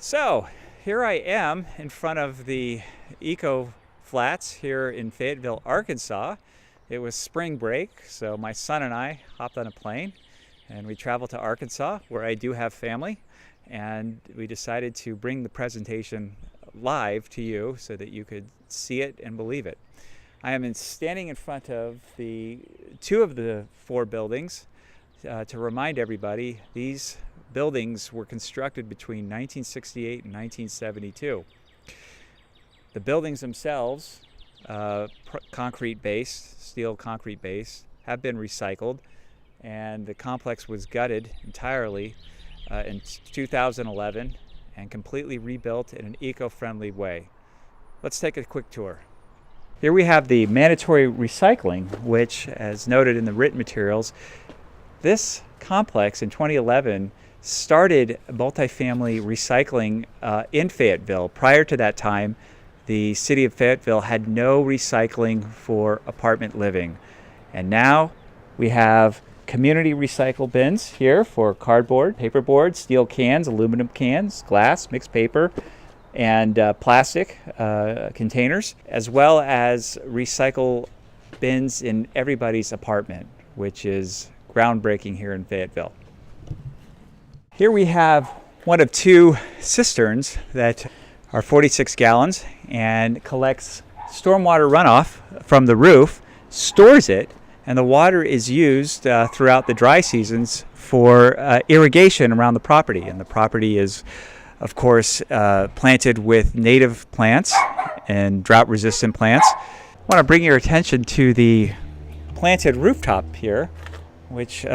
So here I am in front of the Eco Flats here in Fayetteville, Arkansas. It was spring break, so my son and I hopped on a plane and we traveled to Arkansas, where I do have family, and we decided to bring the presentation live to you so that you could see it and believe it. I am standing in front of two of the four buildings. To remind everybody, these buildings were constructed between 1968 and 1972. The buildings themselves, concrete based, steel concrete based, have been recycled, and the complex was gutted entirely in 2011 and completely rebuilt in an eco-friendly way. Let's take a quick tour. Here we have the mandatory recycling, which, as noted in the written materials, this complex in 2011 started multifamily recycling in Fayetteville. Prior to that time, the city of Fayetteville had no recycling for apartment living. And now we have community recycle bins here for cardboard, paperboard, steel cans, aluminum cans, glass, mixed paper, and plastic containers, as well as recycle bins in everybody's apartment, which is groundbreaking here in Fayetteville. Here we have one of two cisterns that are 46 gallons and collects stormwater runoff from the roof, stores it, and the water is used throughout the dry seasons for irrigation around the property. And the property is, of course, planted with native plants and drought-resistant plants. I want to bring your attention to the planted rooftop here, which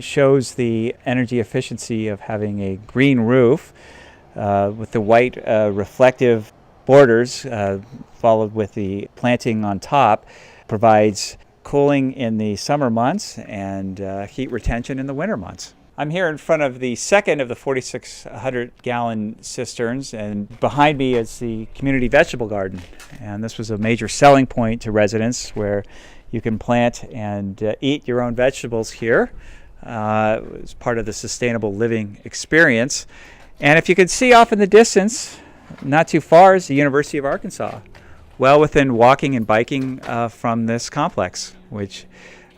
shows the energy efficiency of having a green roof with the white reflective borders followed with the planting on top. Provides cooling in the summer months and heat retention in the winter months. I'm here in front of the second of the 4,600-gallon cisterns, and behind me is the community vegetable garden. And this was a major selling point to residents, where you can plant and eat your own vegetables here. It's part of the sustainable living experience. And if you can see off in the distance, not too far, is the University of Arkansas, well within walking and biking from this complex, which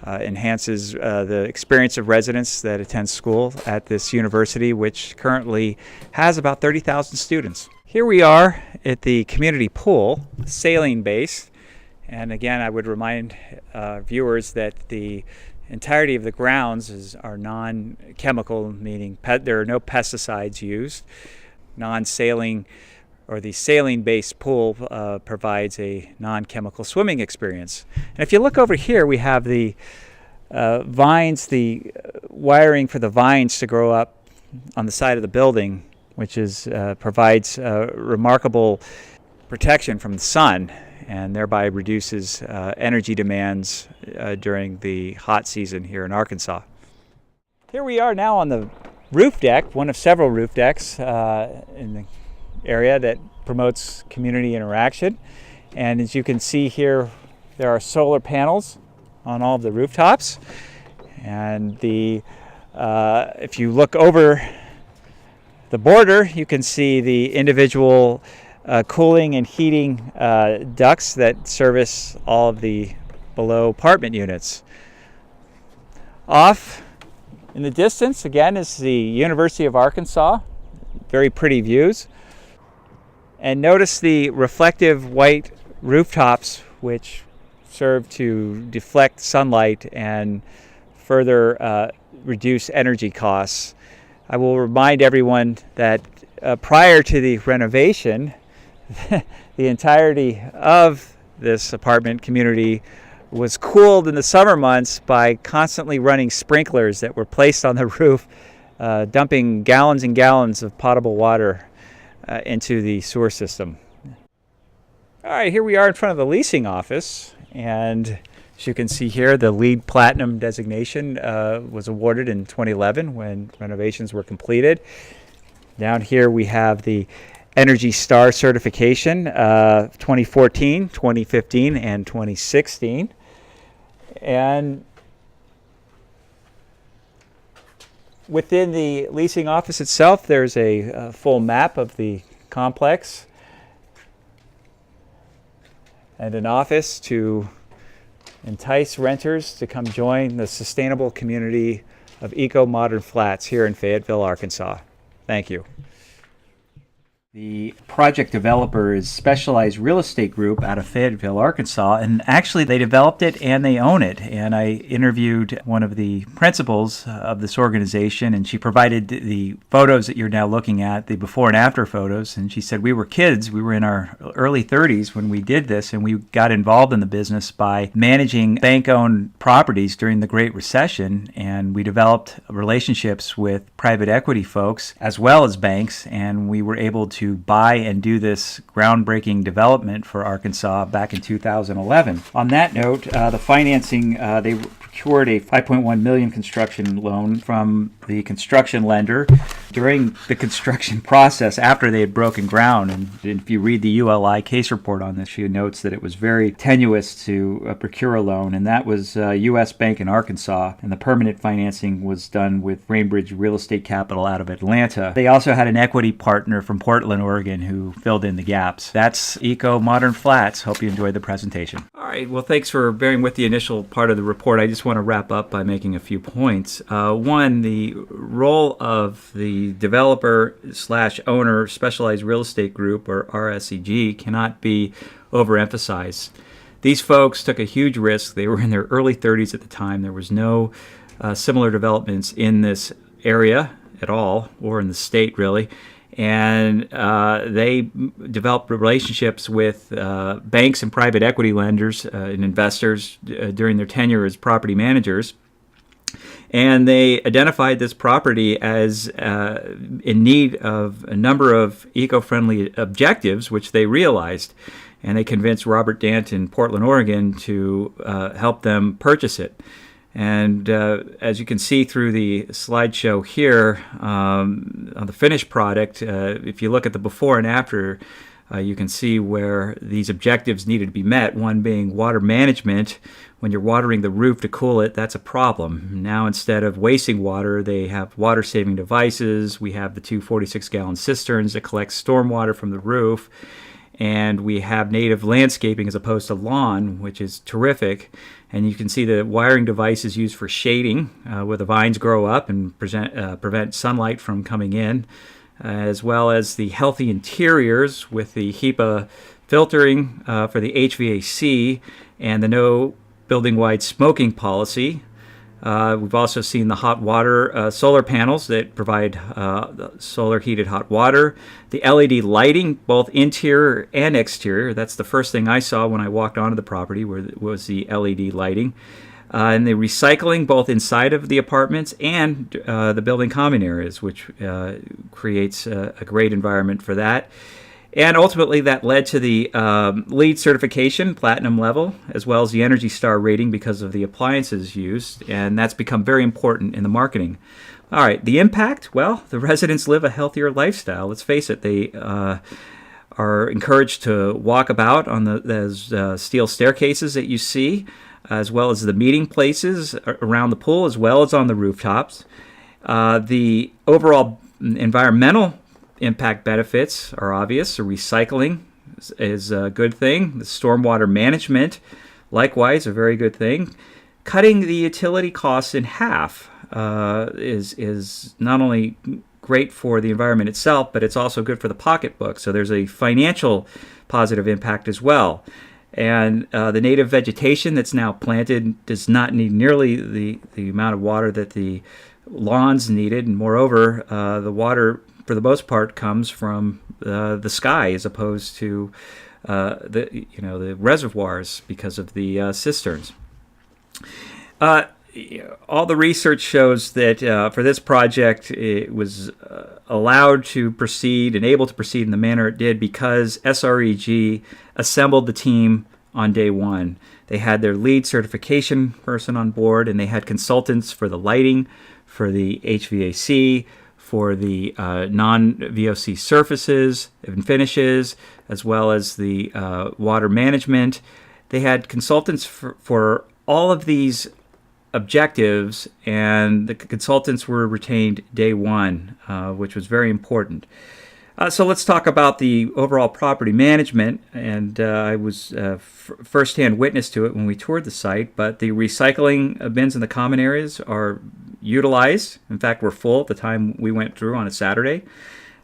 enhances the experience of residents that attend school at this university, which currently has about 30,000 students. Here we are at the community pool, saline based. And again, I would remind viewers that the entirety of the grounds are non-chemical, meaning there are no pesticides used. Non-saline, or the saline-based pool, provides a non-chemical swimming experience. And if you look over here, we have the vines, the wiring for the vines to grow up on the side of the building, which provides remarkable protection from the sun, and thereby reduces energy demands during the hot season here in Arkansas. Here we are now on the roof deck, one of several roof decks in the area that promotes community interaction. And as you can see here, there are solar panels on all of the rooftops. And if you look over the border, you can see the individual cooling and heating ducts that service all of the below apartment units. Off in the distance, again, is the University of Arkansas. Very pretty views. And notice the reflective white rooftops, which serve to deflect sunlight and further reduce energy costs. I will remind everyone that prior to the renovation, the entirety of this apartment community was cooled in the summer months by constantly running sprinklers that were placed on the roof, dumping gallons and gallons of potable water into the sewer system. All right, here we are in front of the leasing office, and as you can see here, the LEED Platinum designation was awarded in 2011 when renovations were completed. Down here we have the Energy Star certification, 2014, 2015, and 2016. And Within the leasing office itself, there's a full map of the complex and an office to entice renters to come join the sustainable community of eco-modern flats here in Fayetteville, Arkansas. Thank you. The project developer is Specialized Real Estate Group out of Fayetteville, Arkansas, and actually they developed it and they own it. And I interviewed one of the principals of this organization, and she provided the photos that you're now looking at, the before and after photos. And she said, we were kids, we were in our early 30s when we did this, and we got involved in the business by managing bank-owned properties during the Great Recession, and we developed relationships with private equity folks as well as banks, and we were able to buy and do this groundbreaking development for Arkansas back in 2011. On that note, the financing, they procured a $5.1 million construction loan from the construction lender during the construction process after they had broken ground. And if you read the ULI case report on this, she notes that it was very tenuous to procure a loan, and that was U.S. Bank in Arkansas, and the permanent financing was done with Rainbridge Real Estate Capital out of Atlanta. They also had an equity partner from Portland, Oregon, who filled in the gaps. That's Eco Modern Flats. Hope you enjoyed the presentation. All right, well, thanks for bearing with the initial part of the report. I just want to wrap up by making a few points. One, the role of the developer slash owner Specialized Real Estate Group, or RSEG, cannot be overemphasized. These folks took a huge risk. They were in their early 30s at the time. There was no similar developments in this area at all, or in the state really. And they developed relationships with banks and private equity lenders and investors during their tenure as property managers. And they identified this property as in need of a number of eco-friendly objectives, which they realized. And they convinced Robert Dant in Portland, Oregon, to help them purchase it. And as you can see through the slideshow here, on the finished product, if you look at the before and after, you can see where these objectives needed to be met, one being water management. When you're watering the roof to cool it, that's a problem. Now, instead of wasting water, they have water-saving devices. We have the two 46-gallon cisterns that collect stormwater from the roof. And we have native landscaping as opposed to lawn, which is terrific. And you can see the wiring device is used for shading, where the vines grow up and prevent sunlight from coming in, as well as the healthy interiors with the HEPA filtering for the HVAC and the no building-wide smoking policy. We've also seen the hot water solar panels that provide solar heated hot water. The LED lighting, both interior and exterior. That's the first thing I saw when I walked onto the property, was the LED lighting. And the recycling, both inside of the apartments and the building common areas, which creates a great environment for that. And ultimately, that led to the LEED certification, platinum level, as well as the Energy Star rating because of the appliances used. And that's become very important in the marketing. All right, the impact? Well, the residents live a healthier lifestyle. Let's face it, they are encouraged to walk about on those steel staircases that you see, as well as the meeting places around the pool, as well as on the rooftops. The overall environmental impact benefits are obvious. So recycling is a good thing. The stormwater management, likewise, a very good thing. Cutting the utility costs in half is not only great for the environment itself, but it's also good for the pocketbook. So there's a financial positive impact as well. And the native vegetation that's now planted does not need nearly the amount of water that the lawns needed. And moreover, the water, for the most part, comes from the sky as opposed to the reservoirs because of the cisterns. All the research shows that for this project, it was allowed to proceed and able to proceed in the manner it did because SREG assembled the team on day one. They had their LEED certification person on board, and they had consultants for the lighting, for the HVAC, for the non-VOC surfaces and finishes, as well as the water management. They had consultants for all of these objectives, and the consultants were retained day one, which was very important. So let's talk about the overall property management, and I was firsthand witness to it when we toured the site, but the recycling bins in the common areas are utilized. In fact, we're full at the time we went through on a Saturday.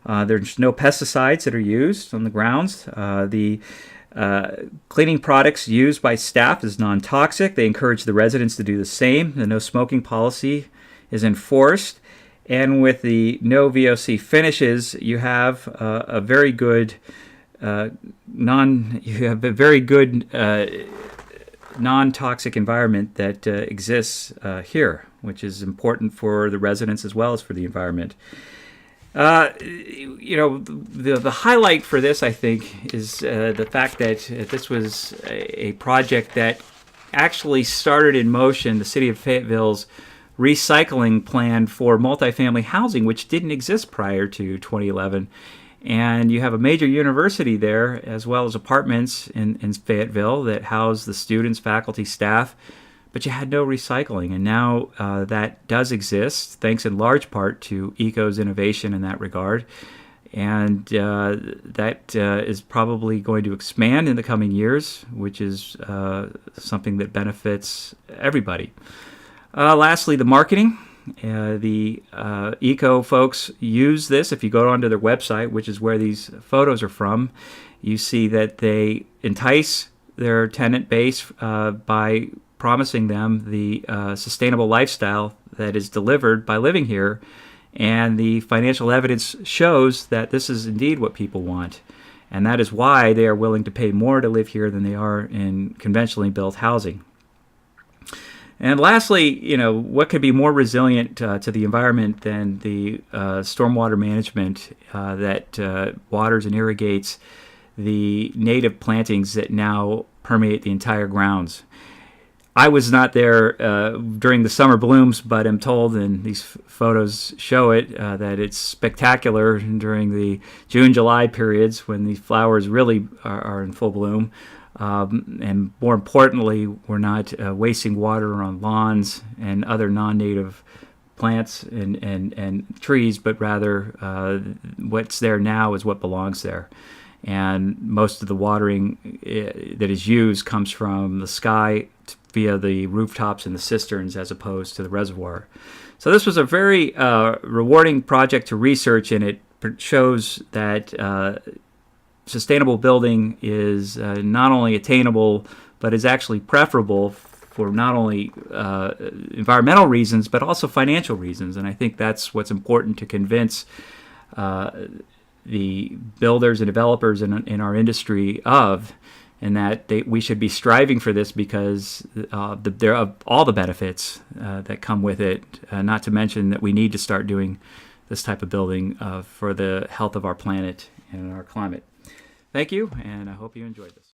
There's no pesticides that are used on the grounds. The cleaning products used by staff is non-toxic. They encourage the residents to do the same. The no smoking policy is enforced. And with the no VOC finishes, you have a very good non-toxic environment that exists here, which is important for the residents as well as for the environment. The highlight for this, I think, is the fact that this was a project that actually started in motion the city of Fayetteville's recycling plan for multifamily housing, which didn't exist prior to 2011. And you have a major university there, as well as apartments in Fayetteville that house the students, faculty, staff, but you had no recycling. And now that does exist, thanks in large part to ECO's innovation in that regard. And that is probably going to expand in the coming years, which is something that benefits everybody. Lastly, the marketing. The ECO folks use this. If you go onto their website, which is where these photos are from, you see that they entice their tenant base by promising them the sustainable lifestyle that is delivered by living here. And the financial evidence shows that this is indeed what people want. And that is why they are willing to pay more to live here than they are in conventionally built housing. And lastly, what could be more resilient to the environment than the stormwater management that waters and irrigates the native plantings that now permeate the entire grounds. I was not there during the summer blooms, but I'm told, and these photos show it, that it's spectacular during the June, July periods when these flowers really are in full bloom. And more importantly, we're not wasting water on lawns and other non-native plants and trees, but rather what's there now is what belongs there. And most of the watering that is used comes from the sky via the rooftops and the cisterns as opposed to the reservoir. So this was a very rewarding project to research, and it shows that sustainable building is not only attainable, but is actually preferable for not only environmental reasons, but also financial reasons. And I think that's what's important to convince the builders and developers in our industry of, and that we should be striving for this because there are all the benefits that come with it, not to mention that we need to start doing this type of building for the health of our planet and our climate. Thank you, and I hope you enjoyed this.